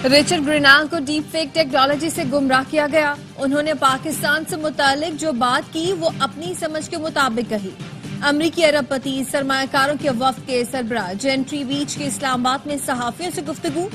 Richard گرینال کو deep fake technology سے گمراہ کیا گیا. انہوں نے پاکستان سے متعلق جو بات کی وہ اپنی سمجھ کے مطابق کہی. امریکی ارب پتی سرمایہ کاروں کے وفد کے سربراہ جینٹری ویچ کے اسلام آباد میں صحافیوں سے گفتگو.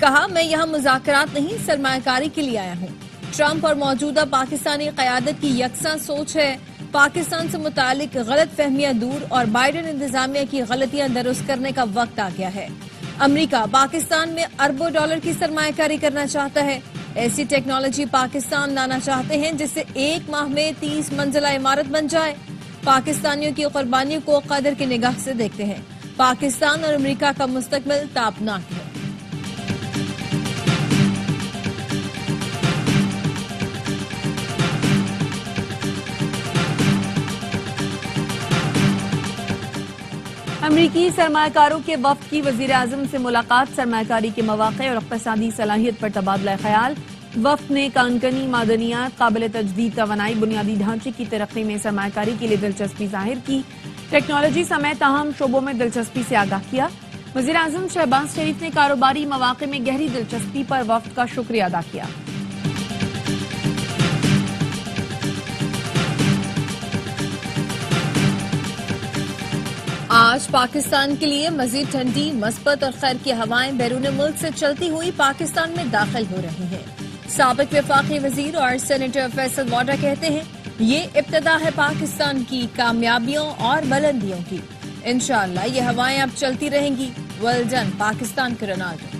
کہا میں یہاں مذاکرات نہیں سرمایہ کاری کے لیے آیا ہوں. ٹرمپ اور موجودہ پاکستانی قیادت کی یکساں سوچ ہے. پاکستان سے متعلق غلط فہمیاں دور اور بائیڈن انتظامیہ کی غلطیاں درست کرنے کا وقت آ گیا ہے. امریکہ پاکستان میں اربوں ڈالر کی سرمایہ کاری کرنا چاہتا ہے. ایسی ٹیکنالوجی پاکستان لانا چاہتے ہیں جس سے 1 ماہ میں 30 منزلہ عمارت بن جائے. پاکستانیوں کی قربانیوں کو قدر کی نگاہ سے دیکھتے ہیں. پاکستان اور امریکہ کا مستقبل تابناک ہے. امریکی سرمایہ کاروں کے وفد کی وزیر اعظم سے ملاقات. سرمایہ کاری کے مواقع اور اقتصادی صلاحیت پر تبادلہ خیال. وفد نے کانکنی معدنیات، قابل تجدید توانائی، بنیادی ڈھانچے کی ترقی میں سرمایہ کاری کے لیے دلچسپی ظاہر کی. ٹیکنالوجی سمیت اہم شعبوں میں دلچسپی سے آگاہ کیا. وزیر اعظم شہباز شریف نے کاروباری مواقع میں گہری دلچسپی پر وفد کا شکریہ ادا کیا. آج پاکستان کے لیے مزید ٹھنڈی، مثبت اور خیر کی ہوائیں بیرون ملک سے چلتی ہوئی پاکستان میں داخل ہو رہی ہیں. سابق وفاقی وزیر اور سینیٹر فیصل واڈا کہتے ہیں یہ ابتدا ہے پاکستان کی کامیابیوں اور بلندیوں کی. انشاءاللہ یہ ہوائیں اب چلتی رہیں گی. ویل ڈن پاکستان کے رونالڈو.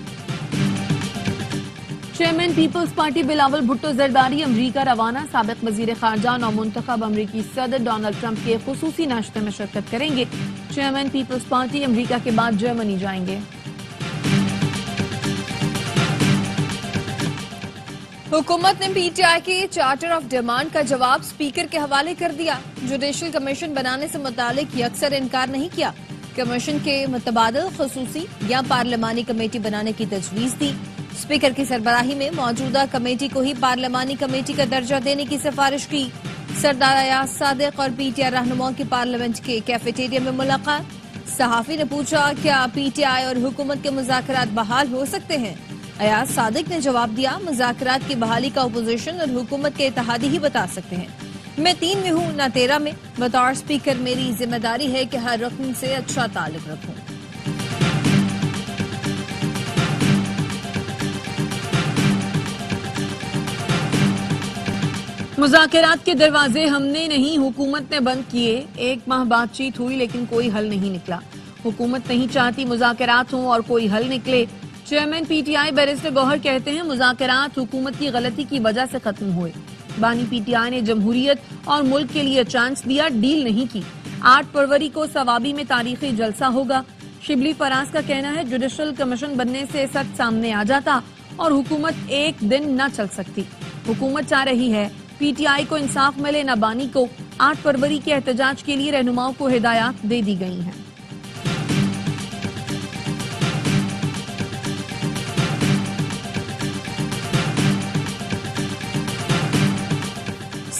چیئرمین پیپلز پارٹی بلاول بھٹو زرداری امریکہ روانہ. سابق وزیر خارجہ نومنتخب امریکی صدر ڈونلڈ ٹرمپ کے خصوصی ناشتے میں شرکت کریں گے. چیئرمین پیپلز پارٹی امریکہ کے بعد جرمنی جائیں گے. حکومت نے پی ٹی آئی کے چارٹر آف ڈیمانڈ کا جواب اسپیکر کے حوالے کر دیا. جوڈیشل کمیشن بنانے سے متعلق یکسر انکار نہیں کیا. کمیشن کے متبادل خصوصی یا پارلیمانی کمیٹی بنانے کی تجویز دی. اسپیکر کی سربراہی میں موجودہ کمیٹی کو ہی پارلیمانی کمیٹی کا درجہ دینے کی سفارش کی. سردار ایاز صادق اور پی ٹی آئی رہنماؤں کی پارلیمنٹ کے کیفیٹیریا میں ملاقات. صحافی نے پوچھا کیا پی ٹی آئی اور حکومت کے مذاکرات بحال ہو سکتے ہیں. ایاز صادق نے جواب دیا مذاکرات کی بحالی کا اپوزیشن اور حکومت کے اتحادی ہی بتا سکتے ہیں. میں 3 میں ہوں نہ 13 میں. بطور اسپیکر میری ذمہ داری ہے کہ ہر رکن سے اچھا تعلق رکھوں. مذاکرات کے دروازے ہم نے نہیں حکومت نے بند کیے. 1 ماہ بات چیت ہوئی لیکن کوئی حل نہیں نکلا. حکومت نہیں چاہتی مذاکرات ہوں اور کوئی حل نکلے. Chairman P T I barrister Gohar کہتے ہیں مذاکرات حکومت کی غلطی کی وجہ سے ختم ہوئے. بانی پی ٹی آئی نے جمہوریت اور ملک کے لیے چانس دیا، ڈیل نہیں کی. 8 فروری کو ثوابی میں تاریخی جلسہ ہوگا. شبلی فراز کا کہنا ہے جوڈیشل کمیشن بننے سے سچ سامنے آ جاتا اور حکومت ایک دن نہ چل سکتی. حکومت چاہ رہی ہے پی ٹی آئی کو انصاف ملے نہ بانی کو. 8 فروری کے احتجاج کے لیے رہنماؤں کو ہدایات دے دی گئی ہیں.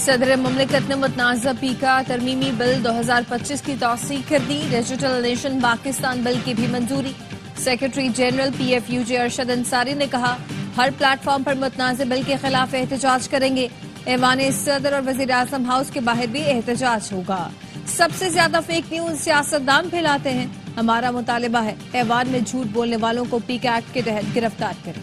صدر مملکت نے متنازع پیکا ترمیمی بل 2025 کی توثیق کر دی. ڈیجیٹل نیشن پاکستان بل کی بھی منظوری. Secretary general P F U J Arshad Ansari نے کہا ہر پلیٹ فارم پر متنازع بل کے خلاف احتجاج کریں گے. ایوان صدر اور وزیر اعظم ہاؤس کے باہر بھی احتجاج ہوگا. سب سے زیادہ فیک نیوز سیاستدان پھیلاتے ہیں. ہمارا مطالبہ ہے ایوان میں جھوٹ بولنے والوں کو پیک ایکٹ کے تحت گرفتار کریں.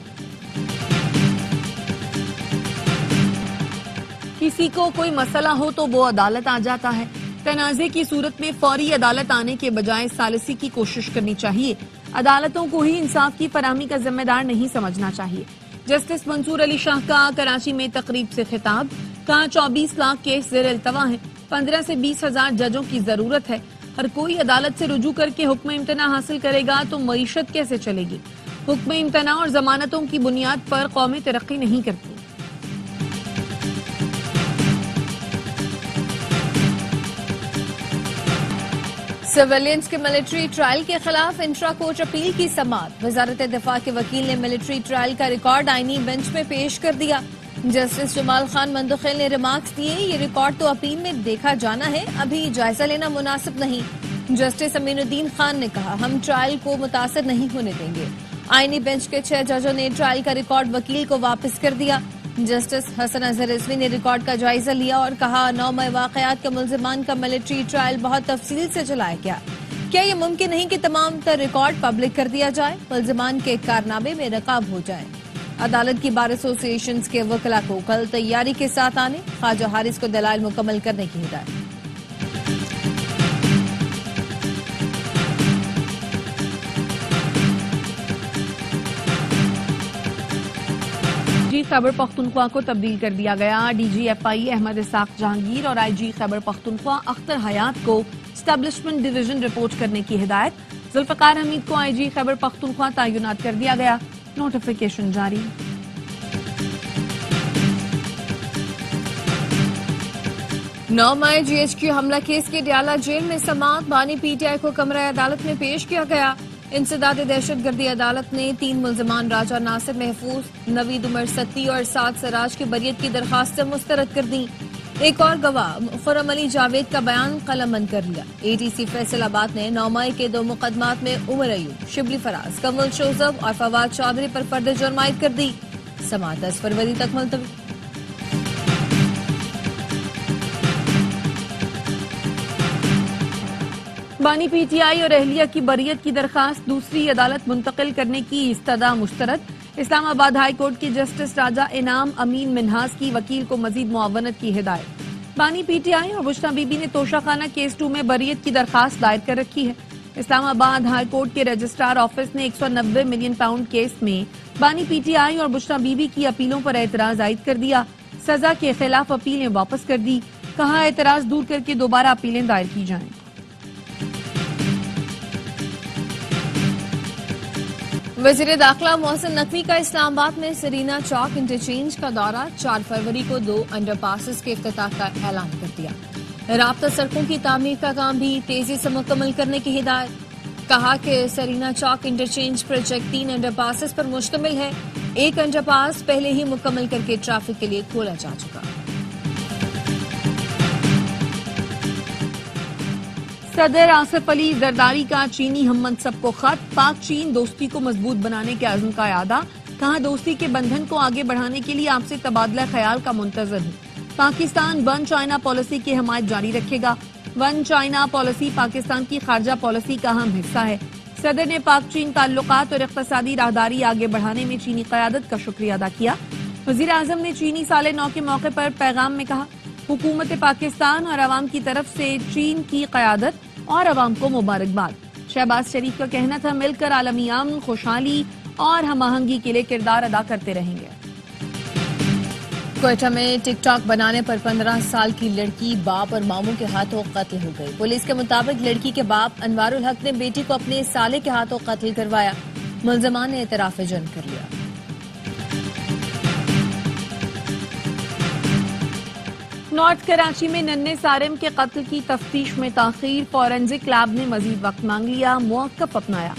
کسی کو کوئی مسئلہ ہو تو وہ عدالت آ جاتا ہے. تنازع کی صورت میں فوری عدالت آنے کے بجائے ثالثی کی کوشش کرنی چاہیے. عدالتوں کو ہی انصاف کی فراہمی کا ذمہ دار نہیں سمجھنا چاہیے. جسٹس منصور علی شاہ کا کراچی میں تقریب سے خطاب. کہا 24 لاکھ کیس زیر التوا ہیں. 15 سے 20 ہزار ججوں کی ضرورت ہے. ہر کوئی عدالت سے رجوع کر کے حکم امتناع حاصل کرے گا تو معیشت کیسے چلے گی. حکم امتناع اور ضمانتوں کی بنیاد پر قومیں ترقی نہیں کرتی. سویلینز کے ملٹری ٹرائل کے خلاف انٹرا کورٹ اپیل کی سماعت. وزارت دفاع کے وکیل نے ملٹری ٹرائل کا ریکارڈ آئینی بینچ میں پیش کر دیا. جسٹس جمال خان مندخیل نے ریمارکس دیے یہ ریکارڈ تو اپیل میں دیکھا جانا ہے، ابھی جائزہ لینا مناسب نہیں. جسٹس امین الدین خان نے کہا ہم ٹرائل کو متاثر نہیں ہونے دیں گے. آئینی بینچ کے 6 ججوں نے ٹرائل کا ریکارڈ وکیل کو واپس کر دیا. جسٹس حسن اظہر رضوی نے ریکارڈ کا جائزہ لیا اور کہا 9 مئی واقعات کا ملزمان کا ملٹری ٹرائل بہت تفصیل سے چلایا گیا. کیا یہ ممکن نہیں کہ تمام تر ریکارڈ پبلک کر دیا جائے؟ ملزمان کے کارنامے میں نقاب ہو جائیں. عدالت کی بار ایسوسیشنز کے وکلاء کو کل تیاری کے ساتھ آنے، خواجہ حارث کو دلائل مکمل کرنے کی ہدایت. ڈی جی خیبر پختونخوا کو تبدیل کر دیا گیا. ڈی جی ایف آئی احمد اسحاق جہانگیر اور آئی جی خیبر پختونخوا اختر حیات کو اسٹیبلشمنٹ ڈویژن رپورٹ کرنے کی ہدایت. ذوالفقار حمید کو آئی جی خیبر پختونخوا تعینات کر دیا گیا. نوٹیفیکیشن جاری. نو مئی جی ایچ کیو حملہ کیس کی ڈیالہ جیل میں سماعت. بانی پی ٹی آئی کو کمرہ عدالت میں پیش کیا گیا. انسداد دہشت گردی عدالت نے 3 ملزمان راجہ ناصر محفوظ، نوید عمر ستی اور سعد سراج کی بریت کی درخواستیں مسترد کر دیں. ایک اور گواہ خرم علی جاوید کا بیان قلم بند کر لیا. اے ٹی سی فیصل آباد نے 9 مئی کے 2 مقدمات میں عمر ایوب، شبلی فراز، کمل شوزب اور فواد چودھری پر فرد جرم عائد کر دی. سماعت 10 فروری تک ملتوی. بانی پی ٹی آئی اور اہلیہ کی بریت کی درخواست دوسری عدالت منتقل کرنے کی استدعا مسترد. اسلام آباد ہائی کورٹ کی جسٹس راجہ انعام امین منہاس کی وکیل کو مزید معاونت کی ہدایت. بانی پی ٹی آئی اور بشرا بی بی نے توشہ خانہ کیس 2 میں بریت کی درخواست دائر کر رکھی ہے. اسلام آباد ہائی کورٹ کے رجسٹرار آفس نے 190 ملین پاؤنڈ کیس میں بانی پی ٹی آئی اور بشرا بی بی کی اپیلوں پر اعتراض عائد کر دیا. سزا کے خلاف اپیلیں واپس کر دی. کہا اعتراض دور کر کے دوبارہ اپیلیں دائر کی جائیں. وزیر داخلہ محسن نقوی کا اسلام آباد میں سرینا چوک انٹرچینج کا دورہ. 4 فروری کو 2 انڈر پاسز کے افتتاح کا اعلان کر دیا. رابطہ سڑکوں کی تعمیر کا کام بھی تیزی سے مکمل کرنے کی ہدایت. کہا کہ سرینا چوک انٹرچینج پروجیکٹ 3 انڈر پاسز پر مشتمل ہے. ایک انڈر پاس پہلے ہی مکمل کر کے ٹریفک کے لیے کھولا جا چکا. صدر آصف علی زرداری کا چینی ہم منصب کو خط. پاک چین دوستی کو مضبوط بنانے کے عزم کا اعادہ. کہا دوستی کے بندھن کو آگے بڑھانے کے لیے آپ سے تبادلہ خیال کا منتظر ہوں. پاکستان ون چائنا پالیسی کی حمایت جاری رکھے گا. ون چائنا پالیسی پاکستان کی خارجہ پالیسی کا اہم حصہ ہے. صدر نے پاک چین تعلقات اور اقتصادی راہداری آگے بڑھانے میں چینی قیادت کا شکریہ ادا کیا. وزیر اعظم نے چینی سال نو کے موقع پر پیغام میں کہا حکومت پاکستان اور عوام کی طرف سے چین کی قیادت اور عوام کو مبارکباد. شہباز شریف کا کہنا تھا مل کر عالمی امن، خوشحالی اور ہم آہنگی کے لیے کردار ادا کرتے رہیں گے. کوئٹہ میں ٹک ٹاک بنانے پر 15 سال کی لڑکی باپ اور ماموں کے ہاتھوں قتل ہو گئی. پولیس کے مطابق لڑکی کے باپ انوار الحق نے بیٹی کو اپنے سالے کے ہاتھوں قتل کروایا. ملزمان نے اعتراف جرم کر لیا. نارتھ کراچی میں ننھے سارم کے قتل کی تفتیش میں تاخیر. فورینزک لیب نے مزید وقت مانگ لیا، موقف اپنایا.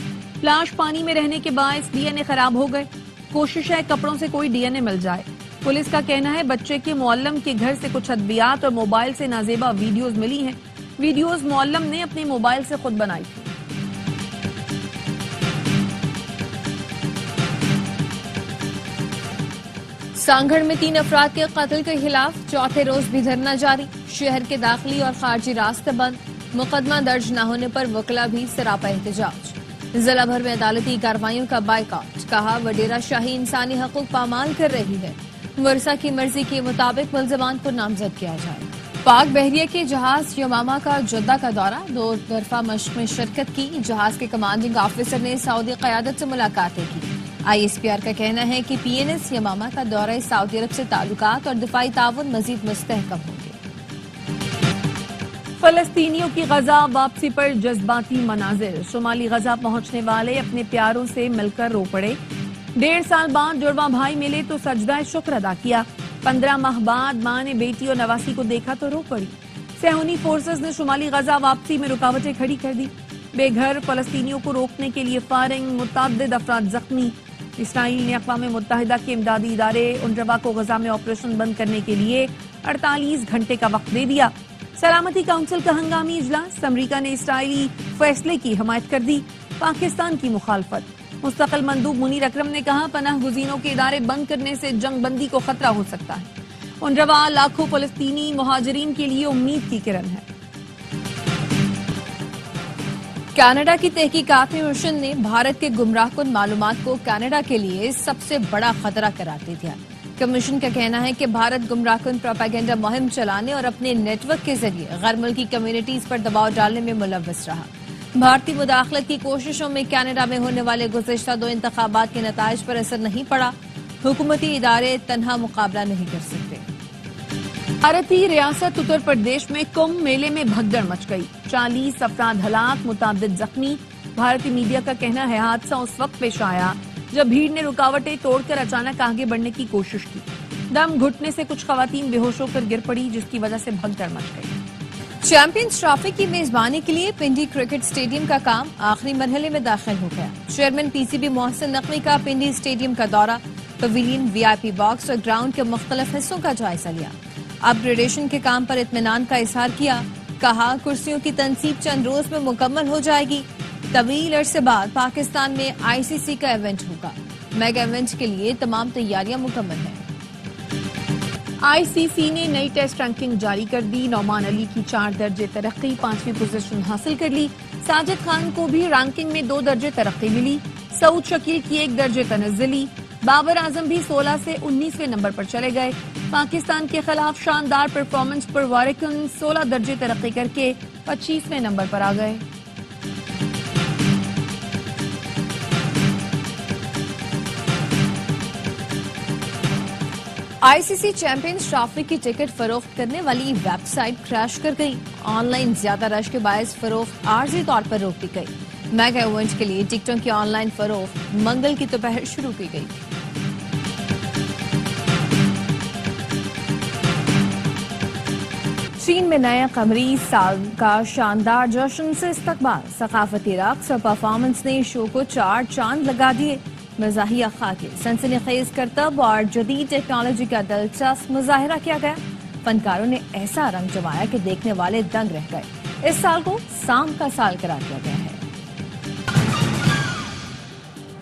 لاش پانی میں رہنے کے باعث ڈی این اے خراب ہو گئے. کوشش ہے کپڑوں سے کوئی ڈی این اے مل جائے. پولیس کا کہنا ہے بچے کے معلم کے گھر سے کچھ ادویات اور موبائل سے نازیبا ویڈیوز ملی ہیں. ویڈیوز معلم نے اپنے موبائل سے خود بنائی تھی. سانگھڑ میں 3 افراد کے قتل کے خلاف چوتھے روز بھی دھرنا جاری. شہر کے داخلی اور خارجی راستے بند. مقدمہ درج نہ ہونے پر وکلاء بھی سراپا احتجاج. ضلع بھر میں عدالتی کارروائیوں کا بائیکاٹ. کہا وڈیرہ شاہی انسانی حقوق پامال کر رہی ہے. ورثہ کی مرضی کے مطابق ملزمان کو نامزد کیا جائے. پاک بحریہ کے جہاز یمامہ کا جدہ کا دورہ. 2 طرفہ مشق میں شرکت کی. جہاز کے کمانڈنگ آفیسر نے سعودی قیادت سے ملاقاتیں کی. آئی ایس پی آر کا کہنا ہے کہ پی این ایس یمامہ کا دورہ سعودی عرب سے تعلقات اور دفاعی تعاون مزید مستحکم ہوں گے. فلسطینیوں کی غزہ واپسی پر جذباتی مناظر. شمالی غزہ پہنچنے والے اپنے پیاروں سے مل کر رو پڑے. 1.5 سال بعد جڑواں بھائی ملے تو سجدہ شکر ادا کیا. 15 ماہ بعد ماں نے بیٹی اور نواسی کو دیکھا تو رو پڑی. صہیونی فورسز نے شمالی غزہ واپسی میں رکاوٹیں کھڑی کر دی. بے گھر فلسطینیوں کو روکنے کے لیے فائرنگ. متعدد افراد زخمی. اسرائیل نے اقوام متحدہ کے امدادی ادارے اونروا کو غزہ میں آپریشن بند کرنے کے لیے 48 گھنٹے کا وقت دے دیا. سلامتی کونسل کا ہنگامی اجلاس. امریکہ نے اسرائیلی فیصلے کی حمایت کر دی. پاکستان کی مخالفت. مستقل مندوب منیر اکرم نے کہا پناہ گزینوں کے ادارے بند کرنے سے جنگ بندی کو خطرہ ہو سکتا ہے۔ انروا لاکھوں فلسطینی مہاجرین کے لیے امید کی کرن ہے۔ کینیڈا کی تحقیقاتی مشن نے بھارت کے گمراہ کن معلومات کو کینیڈا کے لیے سب سے بڑا خطرہ قرار دے دیا۔ کمیشن کا کہنا ہے کہ بھارت گمراہ کن پروپیگنڈا مہم چلانے اور اپنے نیٹ ورک کے ذریعے غیر ملکی کمیونٹیز پر دباؤ ڈالنے میں ملوث رہا۔ بھارتی مداخلت کی کوششوں میں کینیڈا میں ہونے والے گزشتہ 2 انتخابات کے نتائج پر اثر نہیں پڑا۔ حکومتی ادارے تنہا مقابلہ نہیں کر سکتے۔ بھارتی ریاست اتر پردیش میں کمبھ میلے میں بھگدڑ مچ گئی، 40 افراد ہلاک، متعدد زخمی۔ بھارتی میڈیا کا کہنا ہے حادثہ اس وقت پیش آیا جب بھیڑ نے رکاوٹیں توڑ کر اچانک آگے بڑھنے کی کوشش کی۔ دم گھٹنے سے کچھ خواتین بے ہوش ہو کر گر پڑی، جس کی وجہ سے بھگدڑ مچ گئی۔ چیمپئنز ٹرافی کی میزبانی کے لیے پنڈی کرکٹ اسٹیڈیم کا کام آخری مرحلے میں داخل ہو گیا۔ Chairman P C B Mohsin Naqvi کا پنڈی اسٹیڈیم کا دورہ، پویلین، وی آئی پی باکس اور گراؤنڈ کے مختلف حصوں کا جائزہ لیا۔ اپ گریڈیشن کے کام پر اطمینان کا اظہار کیا، کہا کرسیوں کی تنصیب چند روز میں مکمل ہو جائے گی۔ طویل عرصے بعد پاکستان میں آئی سی سی کا ایونٹ ہوگا، میگا ایونٹ کے لیے تمام تیاریاں مکمل ہیں۔ آئی سی سی نے نئی ٹیسٹ رینکنگ جاری کر دی، نعمان علی کی 4 درجے ترقی، 5ویں پوزیشن حاصل کر لی۔ ساجد خان کو بھی رینکنگ میں 2 درجے ترقی ملی، سعود شکیل کی 1 درجے تنزلی، بابر اعظم بھی 16 سے 19ویں نمبر پر چلے گئے۔ پاکستان کے خلاف شاندار پرفارمنس پر وارکن 16 درجے ترقی کر کے 25ویں نمبر پر آ گئے۔ آئی سی سی چیمپئنز ٹرافی کی ٹکٹ فروخت کرنے والی ویب سائٹ کریش کر گئی۔ آن لائن زیادہ رش کے باعث فروخت عارضی طور پر روک دی گئی۔ میگا ایونٹ کے لیے ٹکٹوں کی آن لائن فروخت منگل کی دوپہر شروع کی گئی۔ چین میں نئے قمری سال کا شاندار جشن سے استقبال، ثقافتی رقص اور پرفارمنس نے شو کو 4 چاند لگا دیے۔ مزاحیہ خاکے، سنسنی خیز کرتب اور جدید ٹیکنالوجی کا دلچسپ مظاہرہ کیا گیا۔ فنکاروں نے ایسا رنگ جمایا کہ دیکھنے والے دنگ رہ گئے۔ اس سال کو سام کا سال قرار دیا گیا ہے۔